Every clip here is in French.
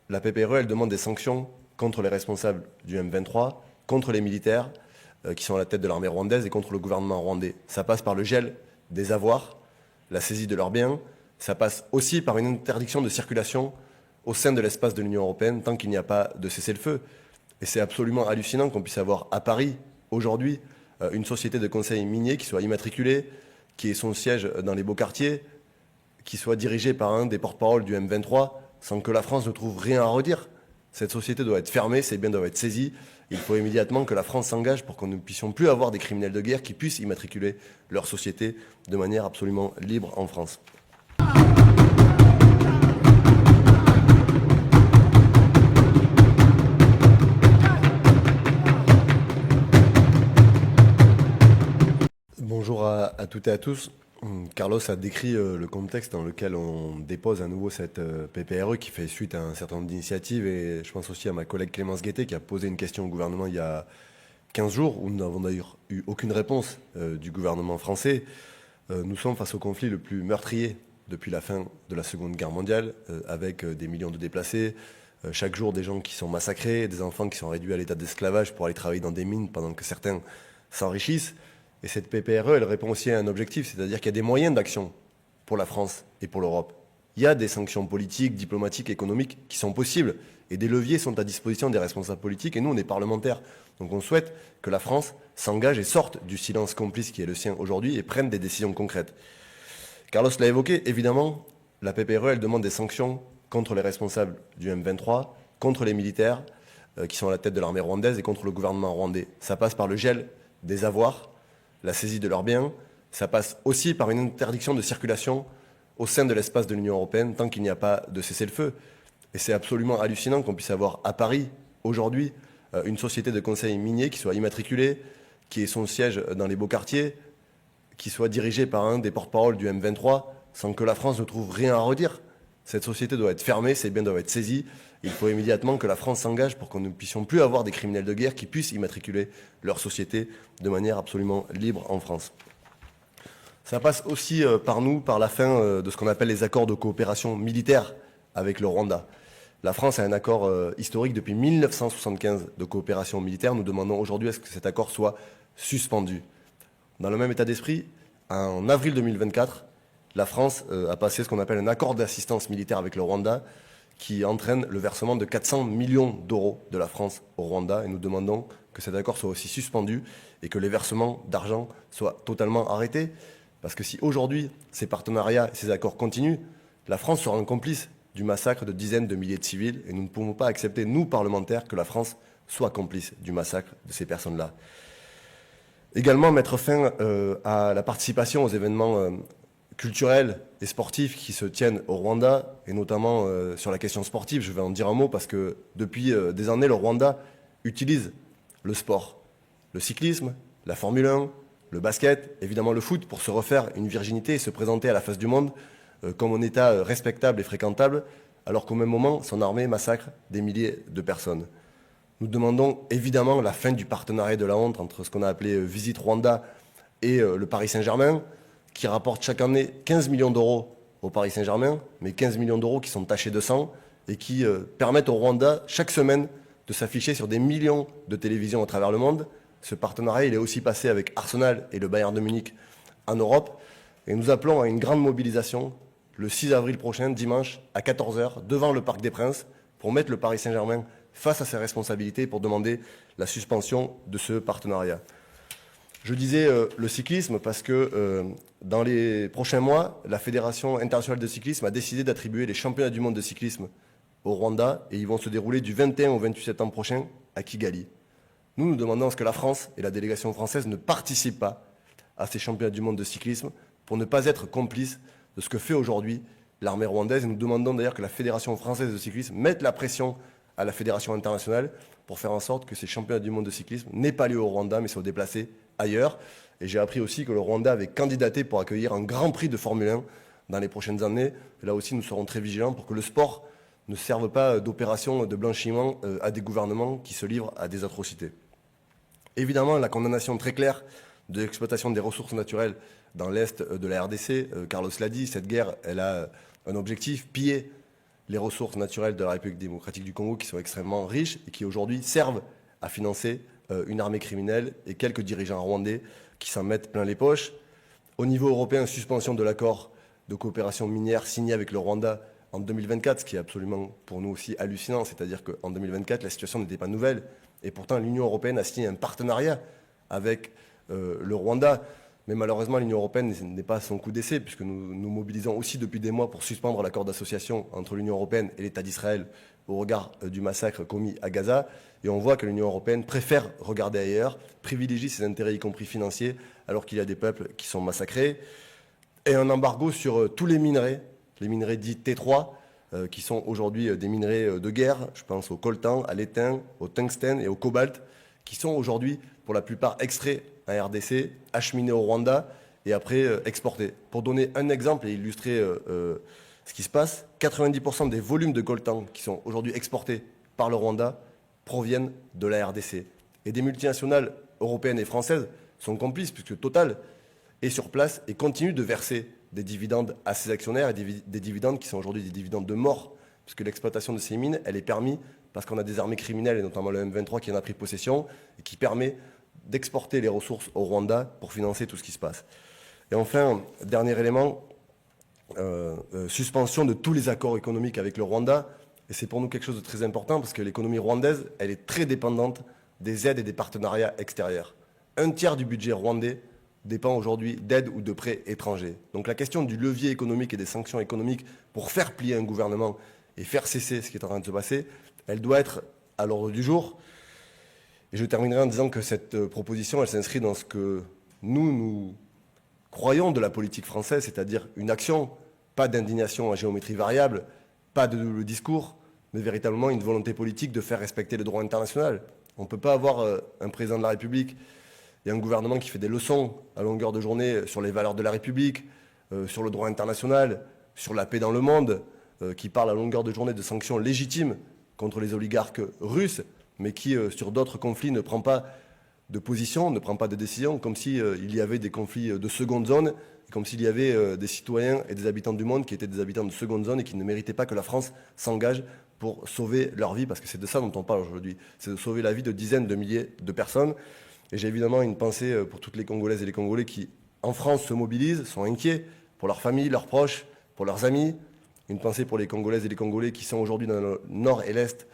La PPRE, elle demande des sanctions contre les responsables du M23, contre les militaires qui sont à la tête de l'armée rwandaise et contre le gouvernement rwandais. Ça passe par le gel des avoirs, la saisie de leurs biens. Ça passe aussi par une interdiction de circulation au sein de l'espace de l'Union européenne tant qu'il n'y a pas de cessez-le-feu. Et c'est absolument hallucinant qu'on puisse avoir à Paris, aujourd'hui, une société de conseil minier qui soit immatriculée, qui ait son siège dans les beaux quartiers, qui soit dirigée par un des porte-parole du M23, sans que la France ne trouve rien à redire. Cette société doit être fermée, ses biens doivent être saisis. Il faut immédiatement que la France s'engage pour que nous ne puissions plus avoir des criminels de guerre qui puissent immatriculer leur société de manière absolument libre en France. Bonjour à toutes et à tous. Carlos a décrit le contexte dans lequel on dépose à nouveau cette PPRE qui fait suite à un certain nombre d'initiatives, et je pense aussi à ma collègue Clémence Guettet qui a posé une question au gouvernement il y a 15 jours où nous n'avons d'ailleurs eu aucune réponse du gouvernement français. Nous sommes face au conflit le plus meurtrier depuis la fin de la Seconde Guerre mondiale, avec des millions de déplacés, chaque jour des gens qui sont massacrés, des enfants qui sont réduits à l'état d'esclavage pour aller travailler dans des mines pendant que certains s'enrichissent. Et cette PPRE, elle répond aussi à un objectif, c'est-à-dire qu'il y a des moyens d'action pour la France et pour l'Europe. Il y a des sanctions politiques, diplomatiques, économiques qui sont possibles, et des leviers sont à disposition des responsables politiques, et nous, on est parlementaires. Donc on souhaite que la France s'engage et sorte du silence complice qui est le sien aujourd'hui et prenne des décisions concrètes. Carlos l'a évoqué, évidemment, la PPRE, elle demande des sanctions contre les responsables du M23, contre les militaires qui sont à la tête de l'armée rwandaise et contre le gouvernement rwandais. Ça passe par le gel des avoirs, la saisie de leurs biens. Ça passe aussi par une interdiction de circulation au sein de l'espace de l'Union européenne tant qu'il n'y a pas de cessez-le-feu. Et c'est absolument hallucinant qu'on puisse avoir à Paris, aujourd'hui, une société de conseil minier qui soit immatriculée, qui ait son siège dans les beaux quartiers, qui soit dirigée par un des porte-parole du M23, sans que la France ne trouve rien à redire. Cette société doit être fermée, ses biens doivent être saisis. Il faut immédiatement que la France s'engage pour que nous ne puissions plus avoir des criminels de guerre qui puissent immatriculer leur société de manière absolument libre en France. Ça passe aussi par nous, par la fin de ce qu'on appelle les accords de coopération militaire avec le Rwanda. La France a un accord historique depuis 1975 de coopération militaire. Nous demandons aujourd'hui à ce que cet accord soit suspendu. Dans le même état d'esprit, en avril 2024, la France a passé ce qu'on appelle un accord d'assistance militaire avec le Rwanda qui entraîne le versement de 400 millions d'euros de la France au Rwanda. Et nous demandons que cet accord soit aussi suspendu et que les versements d'argent soient totalement arrêtés. Parce que si aujourd'hui ces partenariats et ces accords continuent, la France sera un complice du massacre de dizaines de milliers de civils. Et nous ne pouvons pas accepter, nous parlementaires, que la France soit complice du massacre de ces personnes-là. Également mettre fin à la participation aux événements culturels et sportifs qui se tiennent au Rwanda, et notamment sur la question sportive. Je vais en dire un mot parce que depuis des années, le Rwanda utilise le sport, le cyclisme, la Formule 1, le basket, évidemment le foot, pour se refaire une virginité et se présenter à la face du monde comme un État respectable et fréquentable, alors qu'au même moment, son armée massacre des milliers de personnes. Nous demandons évidemment la fin du partenariat de la honte entre ce qu'on a appelé Visite Rwanda et le Paris Saint-Germain, qui rapporte chaque année 15 millions d'euros au Paris Saint-Germain, mais 15 millions d'euros qui sont tachés de sang et qui permettent au Rwanda chaque semaine de s'afficher sur des millions de télévisions à travers le monde. Ce partenariat, il est aussi passé avec Arsenal et le Bayern de Munich en Europe. Et nous appelons à une grande mobilisation le 6 avril prochain, dimanche, à 14 h, devant le Parc des Princes, pour mettre le Paris Saint-Germain face à ses responsabilités, pour demander la suspension de ce partenariat. Je disais le cyclisme parce que dans les prochains mois, la Fédération internationale de cyclisme a décidé d'attribuer les championnats du monde de cyclisme au Rwanda, et ils vont se dérouler du 21 au 28 septembre prochain à Kigali. Nous demandons à ce que la France et la délégation française ne participent pas à ces championnats du monde de cyclisme pour ne pas être complices de ce que fait aujourd'hui l'armée rwandaise. Et nous demandons d'ailleurs que la Fédération française de cyclisme mette la pression à la Fédération internationale pour faire en sorte que ces championnats du monde de cyclisme n'aient pas lieu au Rwanda mais soient déplacés ailleurs. Et j'ai appris aussi que le Rwanda avait candidaté pour accueillir un grand prix de Formule 1 dans les prochaines années. Et là aussi, nous serons très vigilants pour que le sport ne serve pas d'opération de blanchiment à des gouvernements qui se livrent à des atrocités. Évidemment, la condamnation très claire de l'exploitation des ressources naturelles dans l'Est de la RDC. Carlos l'a dit, cette guerre, elle a un objectif, piller les ressources naturelles de la République démocratique du Congo qui sont extrêmement riches et qui aujourd'hui servent à financer une armée criminelle et quelques dirigeants rwandais qui s'en mettent plein les poches. Au niveau européen, suspension de l'accord de coopération minière signé avec le Rwanda en 2024, ce qui est absolument pour nous aussi hallucinant, c'est-à-dire qu'en 2024, la situation n'était pas nouvelle, et pourtant l'Union européenne a signé un partenariat avec le Rwanda, mais malheureusement l'Union européenne n'est pas à son coup d'essai, puisque nous mobilisons aussi depuis des mois pour suspendre l'accord d'association entre l'Union européenne et l'État d'Israël au regard du massacre commis à Gaza, et on voit que l'Union européenne préfère regarder ailleurs, privilégie ses intérêts, y compris financiers, alors qu'il y a des peuples qui sont massacrés, et un embargo sur tous les minerais dits T3, qui sont aujourd'hui des minerais de guerre. Je pense au coltan, à l'étain, au tungstène et au cobalt, qui sont aujourd'hui, pour la plupart, extraits en RDC, acheminés au Rwanda et après exportés. Pour donner un exemple et illustrer ce qui se passe, 90% des volumes de coltan qui sont aujourd'hui exportés par le Rwanda proviennent de la RDC. Et des multinationales européennes et françaises sont complices, puisque Total est sur place et continue de verser des dividendes à ses actionnaires, et des dividendes qui sont aujourd'hui des dividendes de mort, puisque l'exploitation de ces mines, elle est permise parce qu'on a des armées criminelles, et notamment le M23 qui en a pris possession, et qui permet d'exporter les ressources au Rwanda pour financer tout ce qui se passe. Et enfin, dernier élément, suspension de tous les accords économiques avec le Rwanda, et c'est pour nous quelque chose de très important, parce que l'économie rwandaise, elle est très dépendante des aides et des partenariats extérieurs. Un tiers du budget rwandais dépend aujourd'hui d'aides ou de prêts étrangers. Donc la question du levier économique et des sanctions économiques pour faire plier un gouvernement et faire cesser ce qui est en train de se passer, elle doit être à l'ordre du jour. Et je terminerai en disant que cette proposition, elle s'inscrit dans ce que nous croyons de la politique française, c'est-à-dire une action, pas d'indignation à géométrie variable, pas de double discours, mais véritablement une volonté politique de faire respecter le droit international. On ne peut pas avoir un président de la République et un gouvernement qui fait des leçons à longueur de journée sur les valeurs de la République, sur le droit international, sur la paix dans le monde, qui parle à longueur de journée de sanctions légitimes contre les oligarques russes, mais qui, sur d'autres conflits, ne prend pas de position, ne prend pas de décision, comme s'il y avait des conflits de seconde zone, comme s'il y avait des citoyens et des habitants du monde qui étaient des habitants de seconde zone et qui ne méritaient pas que la France s'engage pour sauver leur vie, parce que c'est de ça dont on parle aujourd'hui, c'est de sauver la vie de dizaines de milliers de personnes. Et j'ai évidemment une pensée pour toutes les Congolaises et les Congolais qui, en France, se mobilisent, sont inquiets pour leurs familles, leurs proches, pour leurs amis. Une pensée pour les Congolaises et les Congolais qui sont aujourd'hui dans le nord et l'est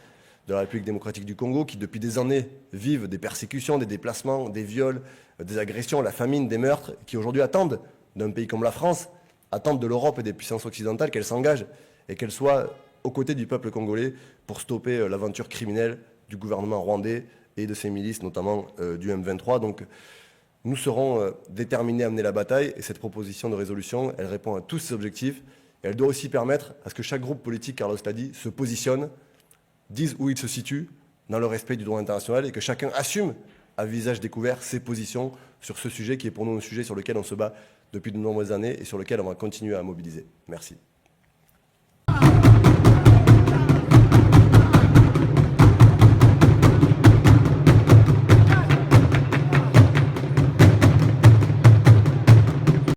de la République démocratique du Congo, qui depuis des années vivent des persécutions, des déplacements, des viols, des agressions, la famine, des meurtres, qui aujourd'hui attendent d'un pays comme la France, attendent de l'Europe et des puissances occidentales qu'elles s'engagent et qu'elles soient aux côtés du peuple congolais pour stopper l'aventure criminelle du gouvernement rwandais et de ses milices, notamment du M23. Donc nous serons déterminés à mener la bataille, et cette proposition de résolution, elle répond à tous ces objectifs, et elle doit aussi permettre à ce que chaque groupe politique, Carlos l'a dit, se positionne, dise où il se situe dans le respect du droit international, et que chacun assume à visage découvert ses positions sur ce sujet qui est pour nous un sujet sur lequel on se bat depuis de nombreuses années et sur lequel on va continuer à mobiliser. Merci.